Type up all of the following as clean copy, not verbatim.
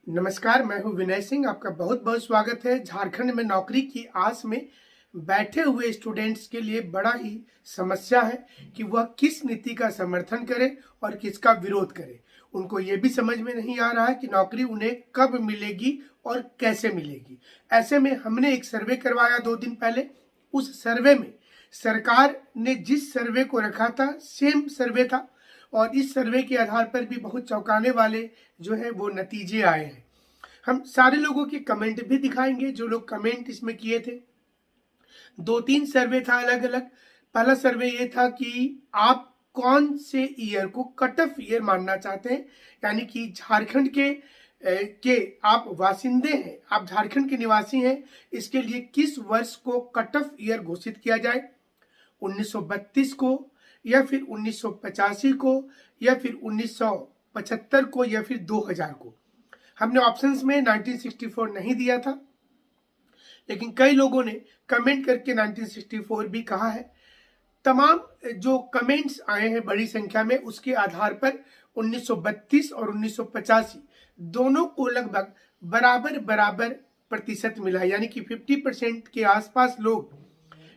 नमस्कार, मैं हूं विनय सिंह। आपका बहुत बहुत स्वागत है। झारखंड में नौकरी की आस में बैठे हुए स्टूडेंट्स के लिए बड़ा ही समस्या है कि वह किस नीति का समर्थन करे और किसका विरोध करे। उनको ये भी समझ में नहीं आ रहा है कि नौकरी उन्हें कब मिलेगी और कैसे मिलेगी। ऐसे में हमने एक सर्वे करवाया 2 दिन पहले। उस सर्वे में सरकार ने जिस सर्वे को रखा था सेम सर्वे था और इस सर्वे के आधार पर भी बहुत चौंकाने वाले जो है वो नतीजे आए हैं। हम सारे लोगों के कमेंट भी दिखाएंगे, जो लोग कमेंट इसमें किए थे। 2-3 सर्वे था अलग अलग। पहला सर्वे ये था कि आप कौन से ईयर को कट ऑफ ईयर मानना चाहते हैं, यानी कि झारखंड के आप वासिंदे हैं, आप झारखंड के निवासी हैं, इसके लिए किस वर्ष को कट ऑफ ईयर घोषित किया जाए, 1932 को या फिर 1985 को या फिर 1975 को या फिर 2000 को। हमने ऑप्शंस में 1964 नहीं दिया था, लेकिन कई लोगों ने कमेंट करके 1964 भी कहा है। तमाम जो कमेंट्स आए हैं बड़ी संख्या में, उसके आधार पर 1932 और 1985 दोनों को लगभग बराबर बराबर प्रतिशत मिला है, यानी कि 50% के आसपास लोग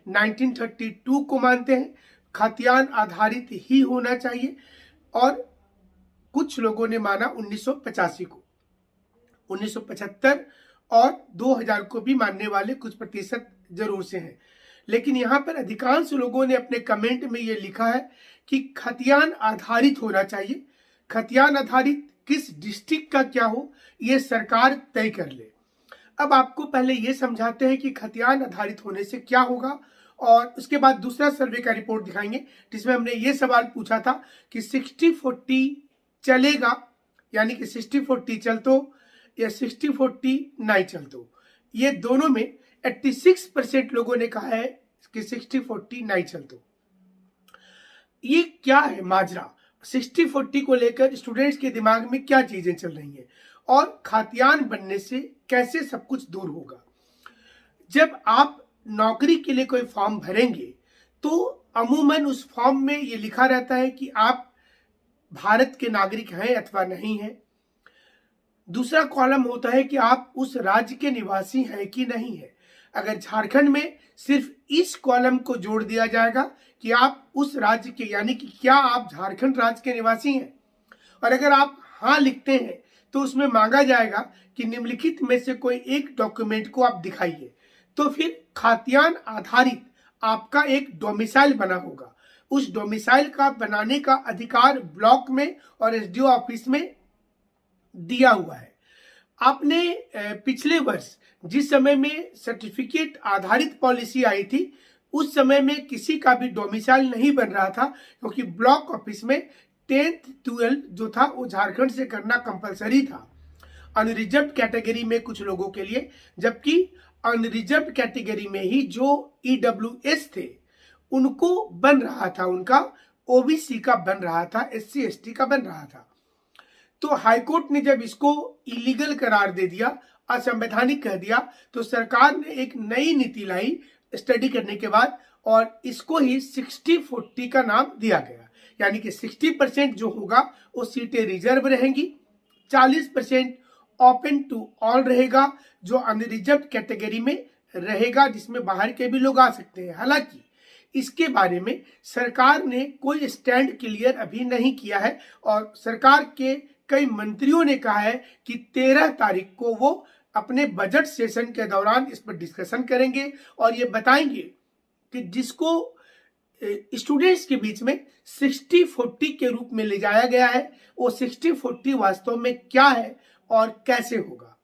1932 को मानते हैं, खतियान आधारित ही होना चाहिए, और कुछ लोगों ने माना 1985 को। 1975 और 2000 को भी मानने वाले कुछ प्रतिशत जरूर से हैं। लेकिन यहाँ पर अधिकांश लोगों ने अपने कमेंट में ये लिखा है कि खतियान आधारित होना चाहिए। खतियान आधारित किस डिस्ट्रिक्ट का क्या हो, ये सरकार तय कर ले। अब आपको पहले ये समझाते हैं कि खतियान आधारित होने से क्या होगा, और उसके बाद दूसरा सर्वे का रिपोर्ट दिखाएंगे, जिसमें हमने ये सवाल पूछा था कि 60-40 चलेगा, यानी कि 60-40 चलतो या 60-40 नहीं चलतो। ये दोनों में 86% लोगों ने कहा है कि 60-40 नहीं चलतो। ये क्या है माजरा? 60-40 को लेकर स्टूडेंट्स के दिमाग में क्या चीजें चल रही हैं और खातियान बनने से कैसे सब कुछ दूर होगा। जब आप नौकरी के लिए कोई फॉर्म भरेंगे तो अमूमन उस फॉर्म में ये लिखा रहता है कि आप भारत के नागरिक हैं अथवा नहीं हैं। दूसरा कॉलम होता है कि आप उस राज्य के निवासी हैं कि नहीं है। अगर झारखंड में सिर्फ इस कॉलम को जोड़ दिया जाएगा कि आप उस राज्य के, यानी कि क्या आप झारखंड राज्य के निवासी हैं, और अगर आप हाँ लिखते हैं तो उसमें मांगा जाएगा कि निम्नलिखित में से कोई एक डॉक्यूमेंट को आप दिखाइए। तो फिर खातियान आधारित आपका एक डोमिसाइल बना होगा। उस डोमिसाइल का बनाने का अधिकार ब्लॉक में और एसडीओ ऑफिस में दिया हुआ है। आपने पिछले वर्ष जिस समय में सर्टिफिकेट आधारित पॉलिसी आई थी, उस समय में किसी का भी डोमिसाइल नहीं बन रहा था, क्योंकि ब्लॉक ऑफिस में 10th 12th जो था वो झारखंड से करना कंपलसरी था अनरिजर्व्ड कैटेगरी में कुछ लोगों के लिए, जबकि अनरिजर्व्ड कैटेगरी में ही जो ईडब्ल्यूएस थे उनको बन रहा था, उनका ओबीसी का बन रहा था, एससी एसटी का बन रहा था। तो हाईकोर्ट ने जब इसको इलीगल करार दे दिया, असंवैधानिक कह दिया, तो सरकार ने एक नई नीति लाई स्टडी करने के बाद, और इसको ही 60-40 का नाम दिया गया। यानी कि 60% जो होगा वो सीटें रिजर्व रहेंगी, 40% ओपन टू ऑल रहेगा, जो अनरिजर्व्ड कैटेगरी में रहेगा, जिसमें बाहर के भी लोग आ सकते हैं। हालांकि इसके बारे में सरकार ने कोई स्टैंड क्लियर अभी नहीं किया है, और सरकार के कई मंत्रियों ने कहा है कि 13 तारीख को वो अपने बजट सेशन के दौरान इस पर डिस्कशन करेंगे और ये बताएंगे कि जिसको स्टूडेंट्स के बीच में 60-40 के रूप में ले जाया गया है, वो 60-40 वास्तव में क्या है और कैसे होगा।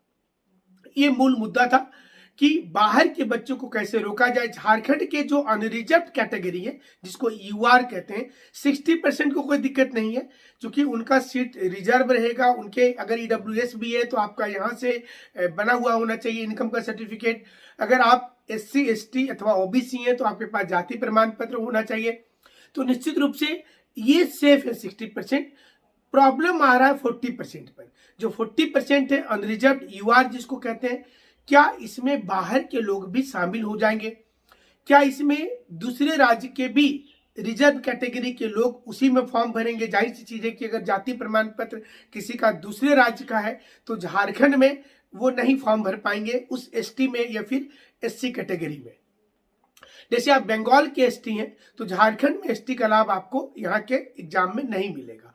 ये मूल मुद्दा था कि बाहर के बच्चों को कैसे रोका जाए। झारखंड के जो अनरिजर्व्ड कैटेगरी है, जिसको यूआर कहते हैं, 60% को कोई दिक्कत नहीं है, क्योंकि उनका सीट रिजर्व रहेगा। उनके अगर ईडब्ल्यूएस भी है तो आपका यहाँ से बना हुआ होना चाहिए इनकम का सर्टिफिकेट। अगर आप एससी एसटी अथवा ओबीसी हैं तो आपके पास जाति प्रमाण पत्र होना चाहिए। तो निश्चित रूप से ये सेफ है 60%। प्रॉब्लम आ रहा है 40% पर। जो 40% है अनरिजर्व्ड यूआर जिसको कहते हैं, क्या इसमें बाहर के लोग भी शामिल हो जाएंगे? क्या इसमें दूसरे राज्य के भी रिजर्व कैटेगरी के लोग उसी में फॉर्म भरेंगे। जाहिर सी चीज है कि अगर जाति प्रमाण पत्र किसी का दूसरे राज्य का है तो झारखंड में वो नहीं फॉर्म भर पाएंगे उस एसटी में या फिर एससी कैटेगरी में। जैसे आप बंगाल के एसटी हैं तो झारखंड में एसटी का लाभ आपको यहाँ के एग्जाम में नहीं मिलेगा।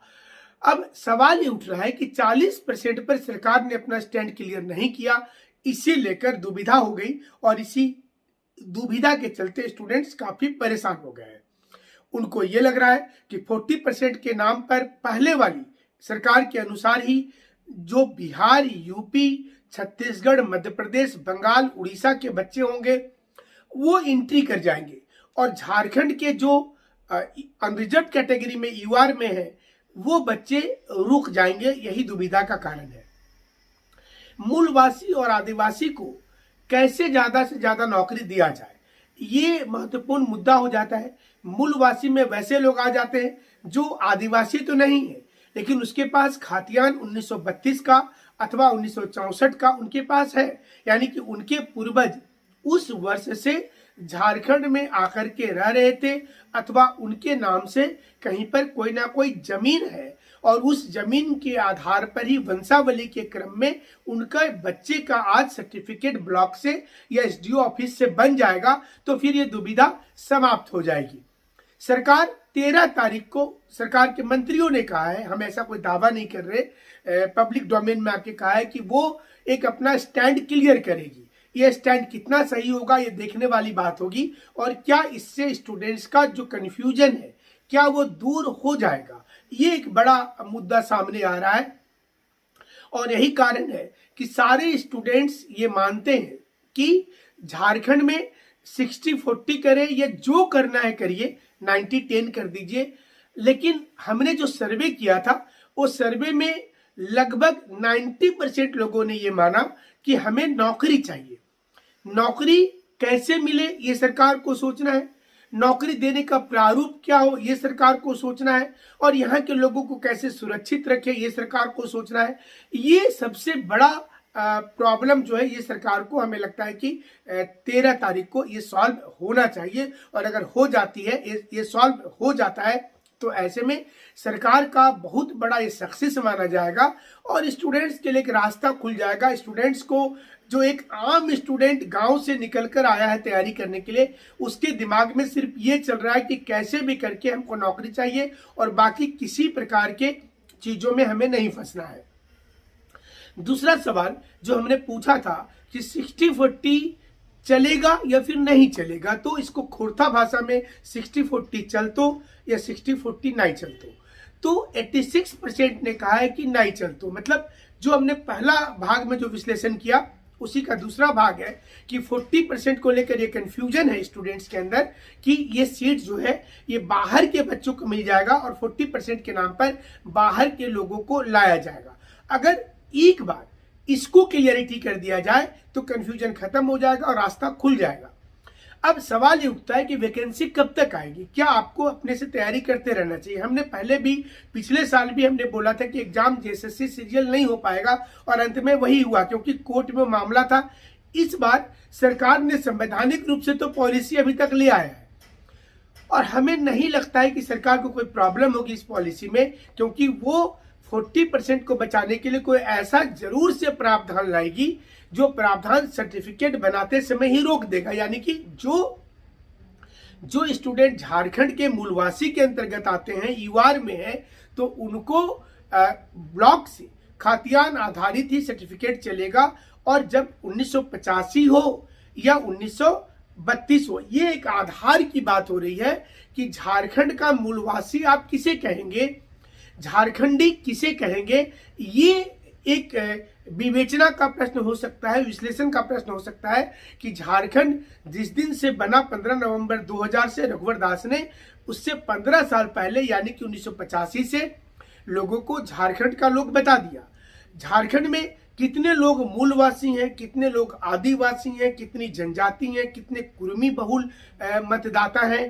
अब सवाल ये उठ रहा है कि 40% पर सरकार ने अपना स्टैंड क्लियर नहीं किया, इसे लेकर दुविधा हो गई और इसी दुविधा के चलते स्टूडेंट्स काफी परेशान हो गए हैं। उनको ये लग रहा है कि 40% के नाम पर पहले वाली सरकार के अनुसार ही जो बिहार, यूपी, छत्तीसगढ़, मध्य प्रदेश, बंगाल, उड़ीसा के बच्चे होंगे वो एंट्री कर जाएंगे और झारखंड के जो अनरिजर्व कैटेगरी में यूआर में है वो बच्चे रुक जाएंगे। यही दुविधा का कारण है। मूलवासी और आदिवासी को कैसे ज्यादा से ज्यादा नौकरी दिया जाए, ये महत्वपूर्ण मुद्दा हो जाता है। मूलवासी में वैसे लोग आ जाते हैं जो आदिवासी तो नहीं है लेकिन उसके पास खातियान 1932 का अथवा 1964 का उनके पास है, यानी कि उनके पूर्वज उस वर्ष से झारखंड में आकर के रह रहे थे अथवा उनके नाम से कहीं पर कोई ना कोई जमीन है और उस जमीन के आधार पर ही वंशावली के क्रम में उनका बच्चे का आज सर्टिफिकेट ब्लॉक से या एसडीओ ऑफिस से बन जाएगा तो फिर ये दुविधा समाप्त हो जाएगी। सरकार 13 तारीख को सरकार के मंत्रियों ने कहा है, हम ऐसा कोई दावा नहीं कर रहे, पब्लिक डोमेन में आके कहा है कि वो एक अपना स्टैंड क्लियर करेगी। ये स्टैंड कितना सही होगा ये देखने वाली बात होगी और क्या इससे स्टूडेंट्स का जो कंफ्यूजन है क्या वो दूर हो जाएगा, ये एक बड़ा मुद्दा सामने आ रहा है। और यही कारण है कि सारे स्टूडेंट्स ये मानते हैं कि झारखंड में 60-40 करें या जो करना है करिए, 90-10 कर दीजिए। लेकिन हमने जो सर्वे किया था वो सर्वे में लगभग 90% लोगों ने ये माना कि हमें नौकरी चाहिए। नौकरी कैसे मिले ये सरकार को सोचना है, नौकरी देने का प्रारूप क्या हो ये सरकार को सोचना है और यहाँ के लोगों को कैसे सुरक्षित रखे ये सरकार को सोचना है। ये सबसे बड़ा प्रॉब्लम जो है ये सरकार को हमें लगता है कि 13 तारीख को ये सॉल्व होना चाहिए और अगर हो जाती है ये सॉल्व हो जाता है तो ऐसे में सरकार का बहुत बड़ा ये सक्सेस माना जाएगा और स्टूडेंट्स के लिए एक रास्ता खुल जाएगा। स्टूडेंट्स को जो एक आम स्टूडेंट गांव से निकल कर आया है तैयारी करने के लिए उसके दिमाग में सिर्फ ये चल रहा है कि कैसे भी करके हमको नौकरी चाहिए और बाकी किसी प्रकार के चीजों में हमें नहीं फंसना है। दूसरा सवाल जो हमने पूछा था कि 60-40 चलेगा या फिर नहीं चलेगा, तो इसको खोरथा भाषा में 60-40 चलतो या 60-40 नहीं चलतो, तो 86% ने कहा है कि नहीं चलतो। मतलब जो हमने पहला भाग में जो विश्लेषण किया उसी का दूसरा भाग है कि 40% को लेकर ये कंफ्यूजन है स्टूडेंट्स के अंदर कि ये सीट जो है ये बाहर के बच्चों को मिल जाएगा और 40% के नाम पर बाहर के लोगों को लाया जाएगा। अगर एक बार इसको क्लियरिटी कर दिया जाए तो कंफ्यूजन खत्म हो जाएगा और रास्ता खुल जाएगा। अब सवाल ये उठता है कि वैकेंसी कब तक आएगी, क्या आपको अपने से तैयारी करते रहना चाहिए। हमने पहले भी पिछले साल भी हमने बोला था कि एग्जाम जेएसएससी सीरियल नहीं हो पाएगा और अंत में वही हुआ क्योंकि कोर्ट में मामला था। इस बार सरकार ने संवैधानिक रूप से तो पॉलिसी अभी तक ले आया है और हमें नहीं लगता है कि सरकार को कोई प्रॉब्लम होगी इस पॉलिसी में, क्योंकि वो 40% को बचाने के लिए कोई ऐसा जरूर से प्रावधान लाएगी जो प्रावधान सर्टिफिकेट बनाते समय ही रोक देगा। यानी कि जो स्टूडेंट झारखंड के मूलवासी के अंतर्गत आते हैं, यूआर में है, तो उनको ब्लॉक से खातियान आधारित ही सर्टिफिकेट चलेगा और जब 1985 हो या 1932 हो, ये एक आधार की बात हो रही है कि झारखंड का मूलवासी आप किसे कहेंगे, झारखंडी किसे कहेंगे, ये एक विवेचना का प्रश्न हो सकता है, विश्लेषण का प्रश्न हो सकता है कि झारखंड जिस दिन से बना 15 नवंबर 2000 से रघुवर दास ने, उससे 15 साल पहले यानी कि 1985 से लोगों को झारखंड का लोग बता दिया। झारखंड में कितने लोग मूलवासी हैं, कितने लोग आदिवासी हैं, कितनी जनजाति हैं, कितने कुर्मी बहुल मतदाता हैं,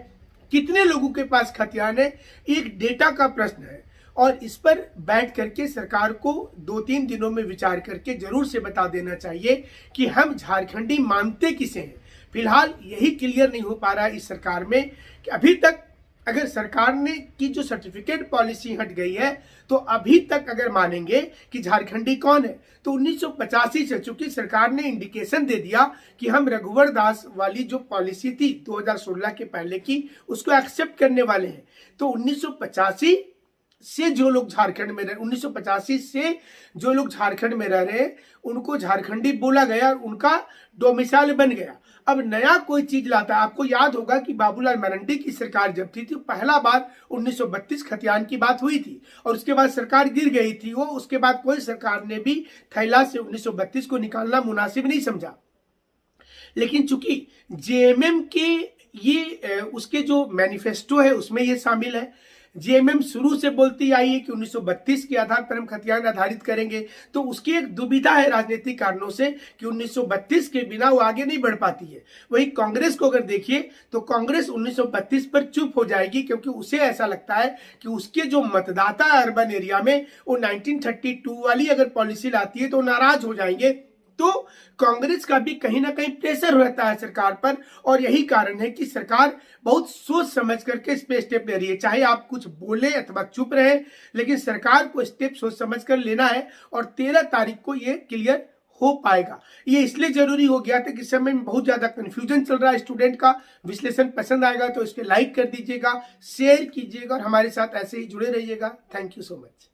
कितने लोगों के पास खतियान है, एक डेटा का प्रश्न है और इस पर बैठ करके सरकार को 2-3 दिनों में विचार करके जरूर से बता देना चाहिए कि हम झारखंडी मानते किसे हैं। फिलहाल यही क्लियर नहीं हो पा रहा है इस सरकार में कि अभी तक अगर सरकार ने की जो सर्टिफिकेट पॉलिसी हट गई है, तो अभी तक अगर मानेंगे कि झारखंडी कौन है, तो 1985 से चूंकि सरकार ने इंडिकेशन दे दिया कि हम रघुवर दास वाली जो पॉलिसी थी 2016 के पहले की, उसको एक्सेप्ट करने वाले हैं। तो 1985 से जो लोग झारखंड में रहे, 1985 से जो लोग झारखंड में रह रहे, उनको झारखंडी बोला गया और उनका डोमिसाइल बन गया। अब नया कोई चीज लाता है। आपको याद होगा कि बाबूलाल मरांडी की सरकार जब थी, तो पहला बार 1932 खतियान की बात हुई थी और उसके बाद सरकार गिर गई थी वो। उसके बाद कोई सरकार ने भी थैला से 1932 को निकालना मुनासिब नहीं समझा। लेकिन चूंकि जेएमएम के ये उसके जो मैनिफेस्टो है उसमें ये शामिल है, जेएमएम शुरू से बोलती आई है कि 1932 के आधार पर हम खतियान आधारित करेंगे, तो उसकी एक दुविधा है राजनीतिक कारणों से कि 1932 के बिना वो आगे नहीं बढ़ पाती है। वही कांग्रेस को अगर देखिए तो कांग्रेस 1932 पर चुप हो जाएगी, क्योंकि उसे ऐसा लगता है कि उसके जो मतदाता अर्बन एरिया में वो 1932 वाली अगर पॉलिसी लाती है तो नाराज हो जाएंगे। तो कांग्रेस का भी कहीं ना कहीं प्रेशर रहता है सरकार पर, और यही कारण है कि सरकार बहुत सोच समझ करके इस पे स्टेप ले रही है। चाहे आप कुछ बोले अथवा चुप रहे, लेकिन सरकार को स्टेप सोच समझ कर लेना है और 13 तारीख को ये क्लियर हो पाएगा। ये इसलिए जरूरी हो गया था कि समय में बहुत ज्यादा कंफ्यूजन चल रहा है स्टूडेंट का। विश्लेषण पसंद आएगा तो इसके लाइक कर दीजिएगा, शेयर कीजिएगा और हमारे साथ ऐसे ही जुड़े रहिएगा। Thank you so much.